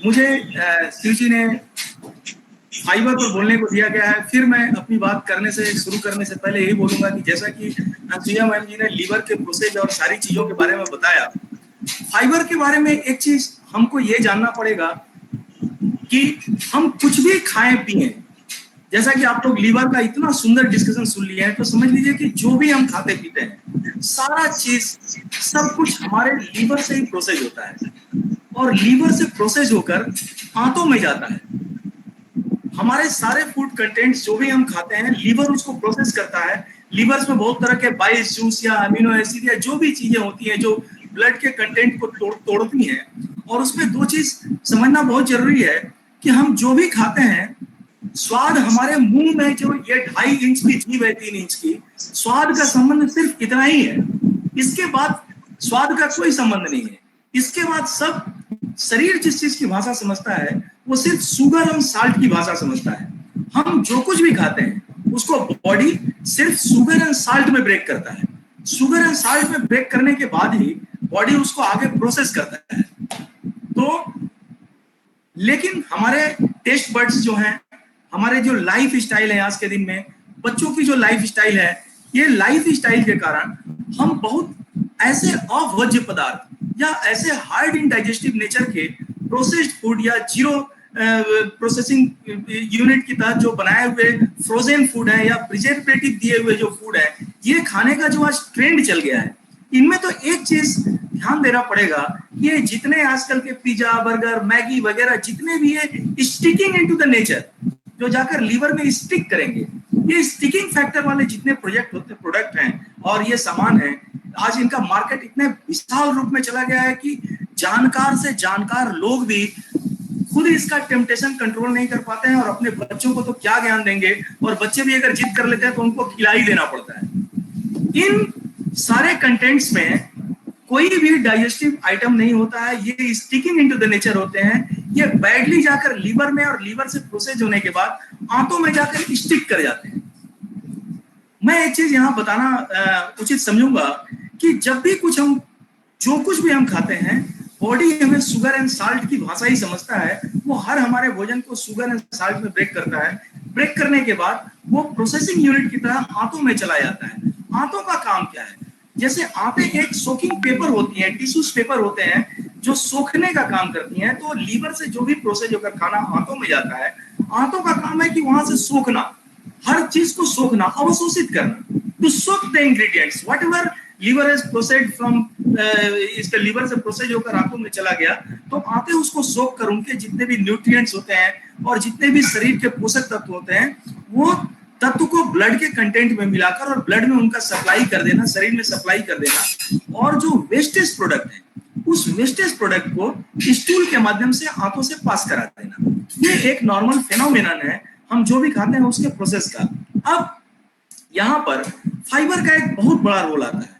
मुझे शिव जी ने फाइबर पर बोलने को दिया गया है। फिर मैं अपनी बात शुरू करने से पहले यही बोलूंगा कि जैसा कि प्रिया मैम जी ने लीवर के प्रोसेस और सारी चीजों के बारे में बताया, फाइबर के बारे में एक चीज हमको ये जानना पड़ेगा कि हम कुछ भी खाएं पिए, जैसा कि आप लोग लीवर का इतना सुंदर डिस्कशन सुन लिए हैं, तो समझ लीजिए कि जो भी हम खाते पीते हैं सारा चीज सब कुछ हमारे लीवर से ही प्रोसेस होता है और लीवर से प्रोसेस होकर आंतों में जाता है। हमारे सारे फूड कंटेंट्स जो भी हम खाते हैं लीवर उसको प्रोसेस करता है। लीवर में बहुत तरह के बाइस जूस या अमीनो एसिड या जो भी चीजें होती हैं जो ब्लड के कंटेंट को तोड़ती हैं। और उसमें दो चीज समझना बहुत जरूरी है कि हम जो भी खाते हैं, स्वाद हमारे मुंह में जो ये 2.5 इंच की जीभ है, 3 इंच की, स्वाद का संबंध सिर्फ इतना ही है। इसके बाद स्वाद का कोई संबंध नहीं है। इसके बाद सब शरीर जिस चीज की भाषा समझता है वो सिर्फ शुगर और साल्ट की भाषा समझता है। हम जो कुछ भी खाते हैं उसको बॉडी सिर्फ शुगर एंड साल्ट में ब्रेक करता है। शुगर एंड साल्ट में ब्रेक करने के बाद ही बॉडी उसको आगे प्रोसेस करता है। तो लेकिन हमारे टेस्ट बड्स जो हैं, हमारे जो लाइफ स्टाइल है आज के दिन में, बच्चों की जो लाइफ स्टाइल है, ये लाइफ स्टाइल के कारण हम बहुत ऐसे अभोज्य पदार्थ या ऐसे हार्ड इन डाइजेस्टिव नेचर के प्रोसेस्ड फूड या जीरो प्रोसेसिंग यूनिट की तहत जो बनाए हुए फ्रोजन फूड है या प्रिजर्वेटिव दिए हुए जो फूड है, ये खाने का जो आज ट्रेंड चल गया है, इनमें तो एक चीज ध्यान देना पड़ेगा, ये जितने आजकल के पिज्जा बर्गर मैगी वगैरह जितने भी है स्टिकिंग इनटू द नेचर, जो जाकर लीवर में स्टिक करेंगे, ये स्टिकिंग फैक्टर वाले जितने प्रोडक्ट हैं और ये सामान है, आज इनका मार्केट इतने विशाल रूप में चला गया है कि जानकार से जानकार लोग भी खुद इसका टेम्पटेशन कंट्रोल नहीं कर पाते हैं और अपने बच्चों को तो क्या ज्ञान देंगे, और बच्चे भी अगर जिद कर लेते हैं तो उनको खिला ही देना पड़ता है। इन सारे कंटेंट्स में कोई भी डाइजेस्टिव आइटम नहीं होता है, ये स्टिकिंग इनटू द नेचर होते हैं, ये बैडली जाकर लीवर में और लीवर से प्रोसेस होने के बाद आंतों में जाकर स्टिक कर जाते हैं। मैं एक चीज यहाँ बताना उचित समझूंगा कि जब भी जो कुछ भी हम खाते हैं, बॉडी हमें शुगर एंड साल्ट की भाषा ही समझता है। वो हर हमारे भोजन को शुगर एंड साल्ट में ब्रेक करता है। ब्रेक करने के बाद वो प्रोसेसिंग यूनिट की तरह आंतों में चला जाता है। आंतों का काम क्या है? जैसे आंतें एक सोकिंग पेपर होती हैं, टिश्यूज पेपर होते हैं जो सोखने का काम करती हैं। तो लीवर से जो भी प्रोसेस होकर खाना आंतों में जाता है, आंतों का काम है कि वहां से सोखना, हर चीज को सोखना, अवशोषित करना, to soak the ingredients whatever liver has processed from, इसका लीवर से प्रोसेस होकर आंतों में चला गया, तो आंतें उसको सोख कर उनके जितने भी न्यूट्रिएंट्स होते हैं और जितने भी शरीर के पोषक तत्व होते हैं, वो तत्व को ब्लड के कंटेंट में मिलाकर और ब्लड में उनका सप्लाई कर देना, शरीर में सप्लाई कर देना, और जो वेस्टेज प्रोडक्ट है उस वेस्टेज प्रोडक्ट को स्टूल के माध्यम से आंतों से पास करा देना। ये एक नॉर्मल फेनोमेनन है हम जो भी खाते हैं उसके प्रोसेस का। अब यहाँ पर फाइबर का एक बहुत बड़ा रोल आता है।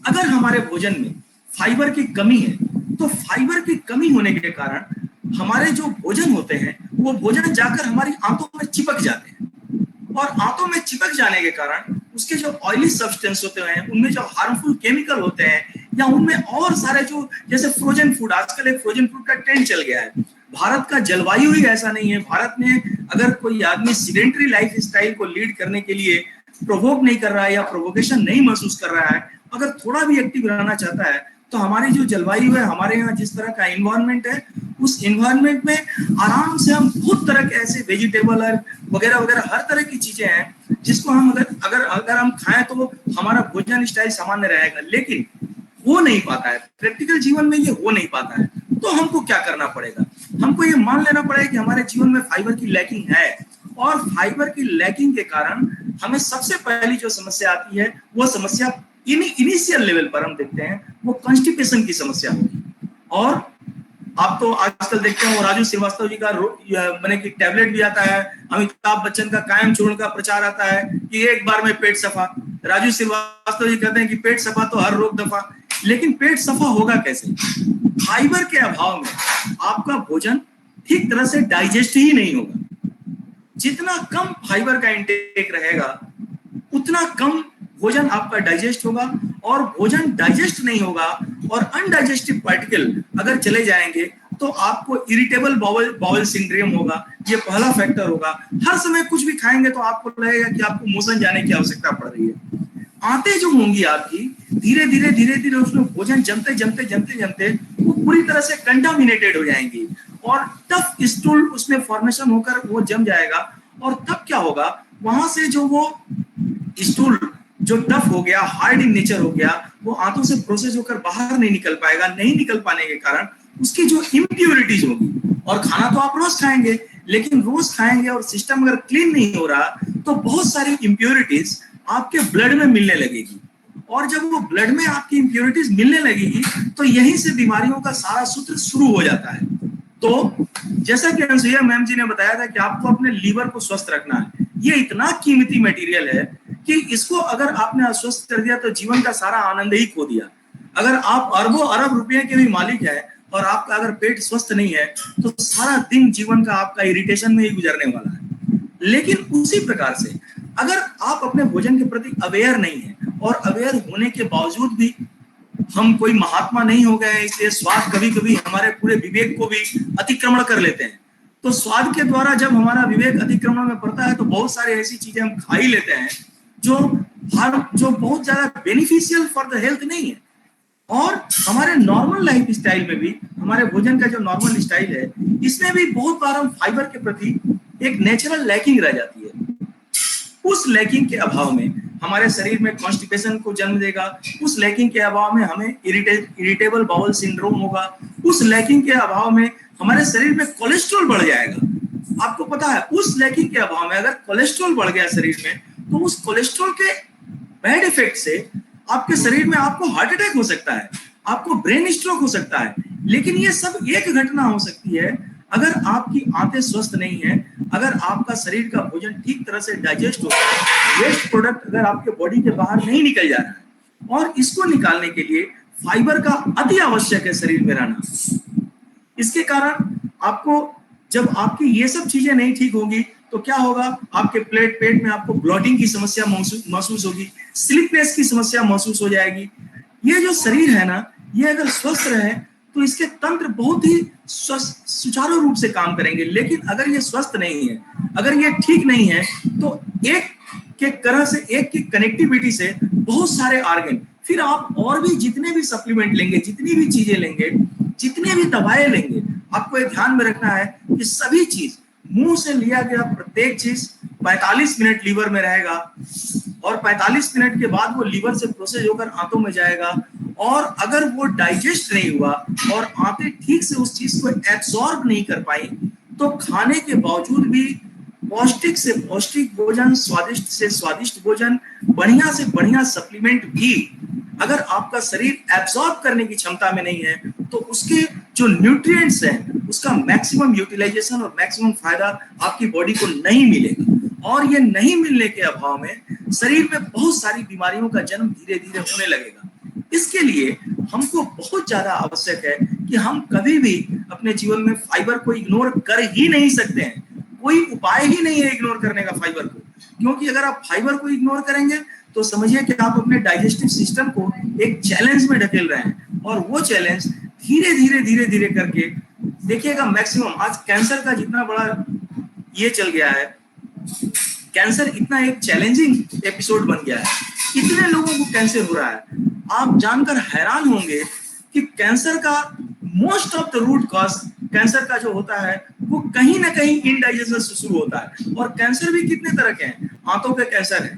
अगर हमारे भोजन में फाइबर की कमी है तो फाइबर की कमी होने के कारण हमारे जो भोजन होते हैं वो भोजन जाकर हमारी आंतों में चिपक जाते हैं, और आंतों में चिपक जाने के कारण उसके जो ऑयली सब्सटेंस होते हैं, उनमें जो हार्मफुल केमिकल होते हैं, या उनमें और सारे जो जैसे फ्रोजन फूड, आजकल एक फ्रोजन फूड का ट्रेंड चल गया है। भारत का जलवायु ही ऐसा नहीं है। भारत में अगर कोई आदमी सीडेंटरी लाइफ स्टाइल को लीड करने के लिए प्रोवोक नहीं कर रहा है या प्रोवोकेशन नहीं महसूस कर रहा है, अगर थोड़ा भी एक्टिव रहना चाहता है, तो हमारी जो जलवायु है, हमारे यहाँ जिस तरह का एनवायरनमेंट है, उस एनवायरनमेंट में आराम से हम बहुत तरह के ऐसे वेजिटेबल वगैरह वगैरह हर तरह की चीजें हैं जिसको हम अगर हम खाएं तो हमारा भोजन स्टाइल सामान्य रहेगा। लेकिन हो नहीं पाता है, प्रैक्टिकल जीवन में ये हो नहीं पाता है। तो हमको क्या करना पड़ेगा? हमको ये मान लेना पड़ेगा कि हमारे जीवन में फाइबर की लैकिंग है, और फाइबर की लैकिंग के कारण हमें सबसे पहली जो समस्या आती है वो समस्या इनिशियल लेवल पर हम देखते हैं वो कॉन्स्टिपेशन की समस्या होगी। और आप तो आजकल देखते हैं वो राजू श्रीवास्तव जी का मैंने कि टैबलेट भी आता है, अमिताभ बच्चन का कायम चूर्ण का प्रचार आता है कि एक बार में पेट सफा। राजू श्रीवास्तव जी कहते हैं कि पेट सफा तो हर रोग दफा। लेकिन पेट सफा होगा कैसे? फाइबर के अभाव में आपका भोजन ठीक तरह से डाइजेस्ट ही नहीं होगा। जितना कम फाइबर का इंटेक रहेगा उतना कम भोजन आपका डाइजेस्ट होगा, और भोजन डाइजेस्ट नहीं होगा और अनडाइजेस्टिव पार्टिकल अगर चले जाएंगे तो आपको इरिटेबल बाउल बाउल सिंड्रोम होगा, ये पहला फैक्टर होगा। हर समय कुछ भी खाएंगे तो आपको लगेगा कि आपको मोशन जाने की आवश्यकता पड़ रही है। आंतें जो होंगी आपकी, धीरे धीरे उसमें भोजन जमते वो पूरी तरह से कंटामिनेटेड हो जाएंगी और टफ स्टूल उसमें फॉर्मेशन होकर वो जम जाएगा। और तब क्या होगा, वहां से जो वो स्टूल जो टफ हो गया, हार्ड इन नेचर हो गया, वो आंतों से प्रोसेस होकर बाहर नहीं निकल पाएगा। नहीं निकल पाने के कारण उसकी जो इम्प्योरिटीज होगी, और खाना तो आप रोज खाएंगे, लेकिन रोज खाएंगे और सिस्टम अगर क्लीन नहीं हो रहा तो बहुत सारी इम्प्योरिटीज आपके ब्लड में मिलने लगेगी। और जब वो ब्लड में आपकी इम्प्योरिटीज मिलने लगेगी तो यहीं से बीमारियों का सारा सूत्र शुरू हो जाता है। तो जैसा कि अनसुईया मैम जी ने बताया था कि आपको अपने लीवर को स्वस्थ रखना है, ये इतना कीमती मटेरियल है कि इसको अगर आपने अस्वस्थ कर दिया तो जीवन का सारा आनंद ही खो दिया। अगर आप अरबों अरब रुपए के भी मालिक है और आपका अगर पेट स्वस्थ नहीं है तो सारा दिन जीवन का आपका इरिटेशन में ही गुजरने वाला है। लेकिन उसी प्रकार से अगर आप अपने भोजन के प्रति अवेयर नहीं है, और अवेयर होने के बावजूद भी हम कोई महात्मा नहीं हो गए, इसलिए स्वाद कभी कभी हमारे पूरे विवेक को भी अतिक्रमण कर लेते हैं। तो स्वाद के द्वारा जब हमारा विवेक अतिक्रमण में पड़ता है तो बहुत सारी ऐसी चीजें हम खा ही लेते हैं जो बहुत ज्यादा बेनिफिशियल फॉर द हेल्थ नहीं है। और हमारे नॉर्मल लाइफ स्टाइल में भी, हमारे भोजन का जो नॉर्मल स्टाइल है, इसमें भी बहुत बार हम फाइबर के प्रति एक नेचुरल लैकिंग रह जाती है। उस लैकिंग के अभाव में हमारे शरीर में कॉन्स्टिपेशन को जन्म देगा, उस लैकिंग के अभाव में हमें इरिटेबल बाउल सिंड्रोम होगा, उस लैकिंग के अभाव में हमारे शरीर में कोलेस्ट्रॉल बढ़ जाएगा। आपको पता है, उस लैकिंग के अभाव में अगर कोलेस्ट्रॉल बढ़ गया शरीर में तो उस कोलेस्ट्रॉल के बैड इफेक्ट से आपके शरीर में आपको हार्ट अटैक हो सकता है, आपको ब्रेन स्ट्रोक हो सकता है। लेकिन ये सब एक घटना हो सकती है अगर आपकी आंतें स्वस्थ नहीं है, अगर आपका शरीर का भोजन ठीक तरह से डाइजेस्ट हो, वेस्ट प्रोडक्ट अगर आपके बॉडी के बाहर नहीं निकल जा रहा है। और इसको निकालने के लिए फाइबर का अति आवश्यक है शरीर में रहना। इसके कारण आपको, जब आपकी ये सब चीजें नहीं ठीक होगी तो क्या होगा, आपके पेट में आपको ब्लॉटिंग की समस्या महसूस होगी, स्लीपनेस की समस्या महसूस हो जाएगी। ये जो शरीर है ना, ये अगर स्वस्थ रहे तो इसके तंत्र बहुत ही सुचारू रूप से काम करेंगे। लेकिन अगर ये स्वस्थ नहीं है, अगर ये ठीक नहीं है, तो एक के तरह से, एक की कनेक्टिविटी से बहुत सारे ऑर्गन, फिर आप और भी जितने भी सप्लीमेंट लेंगे, जितनी भी चीजें लेंगे, जितने भी दवाएं लेंगे, आपको ये ध्यान में रखना है कि सभी चीज, मुंह से लिया गया प्रत्येक चीज 45 मिनट लीवर में रहेगा और 45 मिनट के बाद वो लीवर से प्रोसेस होकर आंतों में जाएगा। और अगर वो डाइजेस्ट नहीं हुआ और आंतें ठीक से उस चीज को एब्सॉर्ब नहीं कर पाई तो खाने के बावजूद भी पौष्टिक से पौष्टिक भोजन, स्वादिष्ट से स्वादिष्ट भोजन, बढ़िया से बढ़िया सप्लीमेंट भी अगर आपका शरीर एब्सॉर्ब करने की क्षमता में नहीं है तो उसके जो न्यूट्रिएंट्स हैं उसका मैक्सिमम यूटिलाइजेशन और मैक्सिमम फायदा आपकी बॉडी को नहीं मिलेगा। और ये नहीं मिलने के अभाव में शरीर में बहुत सारी बीमारियों का जन्म धीरे धीरे होने लगेगा। इसके लिए हमको बहुत ज्यादा आवश्यक है कि हम कभी भी अपने जीवन में फाइबर को इग्नोर कर ही नहीं सकते हैं। कोई उपाय ही नहीं है इग्नोर करने का फाइबर को, क्योंकि अगर आप फाइबर को इग्नोर करेंगे तो समझिए कि आप अपने डाइजेस्टिव सिस्टम को एक चैलेंज में ढकेल रहे हैं। और वो चैलेंज धीरे धीरे करके देखिएगा, मैक्सिमम आज कैंसर का जितना बड़ा ये चल गया है, कैंसर इतना एक चैलेंजिंग एपिसोड बन गया है, इतने लोगों को कैंसर हो रहा है, आप जानकर हैरान होंगे कि कैंसर का most of the root cause cancer का जो होता है वो कहीं ना कहीं इनडाइजेशन से शुरू होता है। और कैंसर भी कितने तरह के हैं, आंतों के कैंसर है,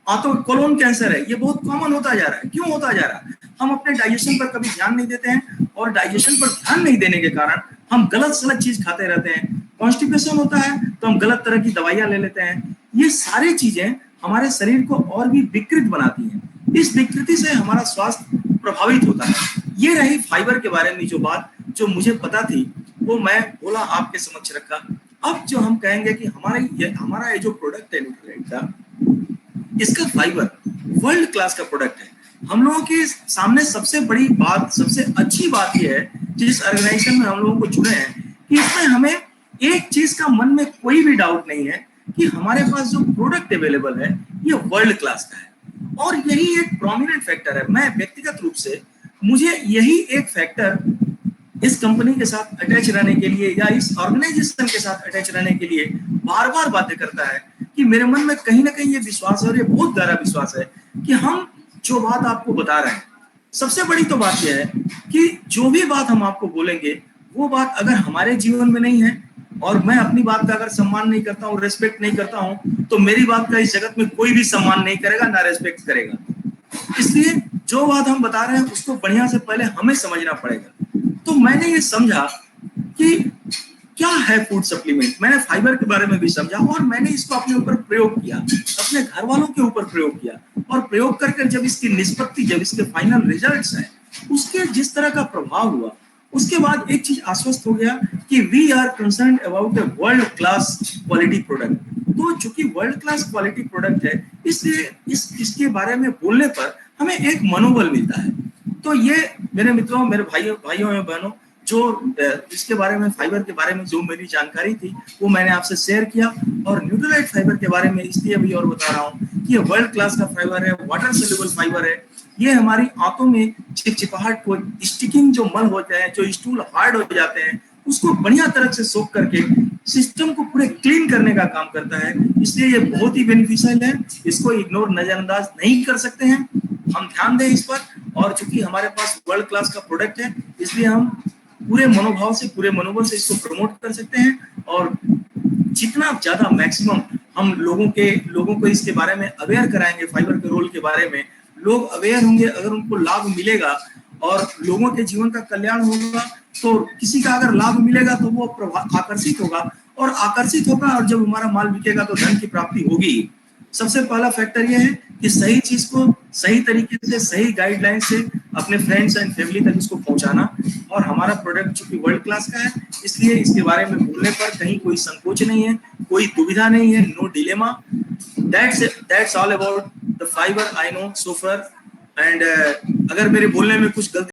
आंतों कोलोन कैंसर है, ये बहुत कॉमन होता जा रहा है। क्यों होता जा रहा है? हम अपने डाइजेशन पर कभी ध्यान नहीं देते हैं और डाइजेशन पर ध्यान नहीं देने के कारण हम गलत सलत चीज खाते रहते हैं। कॉन्स्टिपेशन होता है तो हम गलत तरह की दवाइयां ले लेते हैं। ये सारी चीजें हमारे शरीर को और भी विकृत बनाती हैं। इस विकृति से हमारा स्वास्थ्य प्रभावित होता है। ये रही फाइबर के बारे में जो बात जो मुझे पता थी वो मैं बोला, आपके समक्ष रखा। अब जो हम कहेंगे कि हमारा ये जो प्रोडक्ट है न्यूट्रीएंट का, इसका फाइबर वर्ल्ड क्लास का प्रोडक्ट है। हम लोगों के सामने सबसे बड़ी बात, सबसे अच्छी बात यह है जिस ऑर्गेनाइजेशन में हम लोगों को जुड़े हैं कि इसमें हमें एक चीज का मन में कोई भी डाउट नहीं है कि हमारे पास जो प्रोडक्ट अवेलेबल है ये वर्ल्ड क्लास का है। और यही एक प्रोमिनेंट फैक्टर है। मैं व्यक्तिगत रूप से, मुझे यही एक फैक्टर इस कंपनी के साथ अटैच रहने के लिए या इस ऑर्गेनाइजेशन के साथ अटैच रहने के लिए बार बार बातें करता है कि मेरे मन में कहीं ना कहीं ये विश्वास है, और ये बहुत गहरा विश्वास है कि हम जो बात आपको बता रहे हैं, सबसे बड़ी तो बात यह है कि जो भी बात हम आपको बोलेंगे वो बात अगर हमारे जीवन में नहीं है और मैं अपनी बात का अगर सम्मान नहीं करता हूँ, रेस्पेक्ट नहीं करता हूँ, तो मेरी बात का इस जगत में कोई भी सम्मान नहीं करेगा, ना रेस्पेक्ट करेगा। इसलिए जो बात हम बता रहे हैं उसको बढ़िया से पहले हमें समझना पड़ेगा। तो मैंने ये समझा कि क्या है फूड सप्लीमेंट, मैंने फाइबर के बारे में भी समझा और मैंने इसको अपने ऊपर प्रयोग किया, अपने घर वालों के ऊपर प्रयोग किया, और प्रयोग करके जब इसकी निष्पत्ति, जब इसके फाइनल रिजल्ट्स हैं, उसके जिस तरह का प्रभाव हुआ, उसके बाद एक चीज आश्वस्त हो गया कि we are concern about a world class quality product. तो चूंकि वर्ल्ड क्लास क्वालिटी प्रोडक्ट है, इसलिए इसके बारे में बोलने पर हमें एक मनोबल मिलता है। तो ये मेरे मित्रों, मेरे भाइयों और बहनों, जो इसके बारे में, फाइबर के बारे में जो मेरी जानकारी थी वो मैंने आपसे शेयर किया। और न्यूट्रीलाइट फाइबर के बारे में इसलिए भी और बता रहा हूँ कि ये वर्ल्ड क्लास का फाइबर है, वाटर सोल्यूबल फाइबर है। ये हमारी आंतों में चिपचिपाहट को, स्टिकिंग जो मल होते हैं, जो स्टूल हार्ड हो जाते हैं, उसको बढ़िया तरह से सोख करके सिस्टम को पूरे क्लीन करने का काम करता है। इसलिए ये बहुत ही बेनिफिशियल है, इसको इग्नोर, नजरअंदाज नहीं कर सकते हैं, हम ध्यान दें इस पर। और चूंकि हमारे पास वर्ल्ड क्लास का प्रोडक्ट है, इसलिए हम पूरे मनोभाव से, पूरे मनोबल से इसको प्रमोट कर सकते हैं। और जितना ज्यादा मैक्सिमम हम लोगों को इसके बारे में अवेयर कराएंगे, फाइबर के रोल के बारे में, लोग अवेयर होंगे, अगर उनको लाभ मिलेगा और लोगों के जीवन का कल्याण होगा, तो किसी का अगर लाभ मिलेगा तो वो आकर्षित होगा, और आकर्षित होगा, और जब हमारा माल बिकेगा तो धन की प्राप्ति होगी। सबसे पहला फैक्टर ये है कि सही चीज को सही तरीके से, सही गाइडलाइन से अपने फ्रेंड्स एंड फैमिली तक इसको पहुंचाना। और हमारा प्रोडक्ट चूंकि वर्ल्ड क्लास का है, इसलिए इसके बारे में बोलने पर कहीं कोई संकोच नहीं है, कोई दुविधा नहीं है, no dilemma. That's all about the fibre I know so far. And अगर मेरे बोलने में कुछ गलती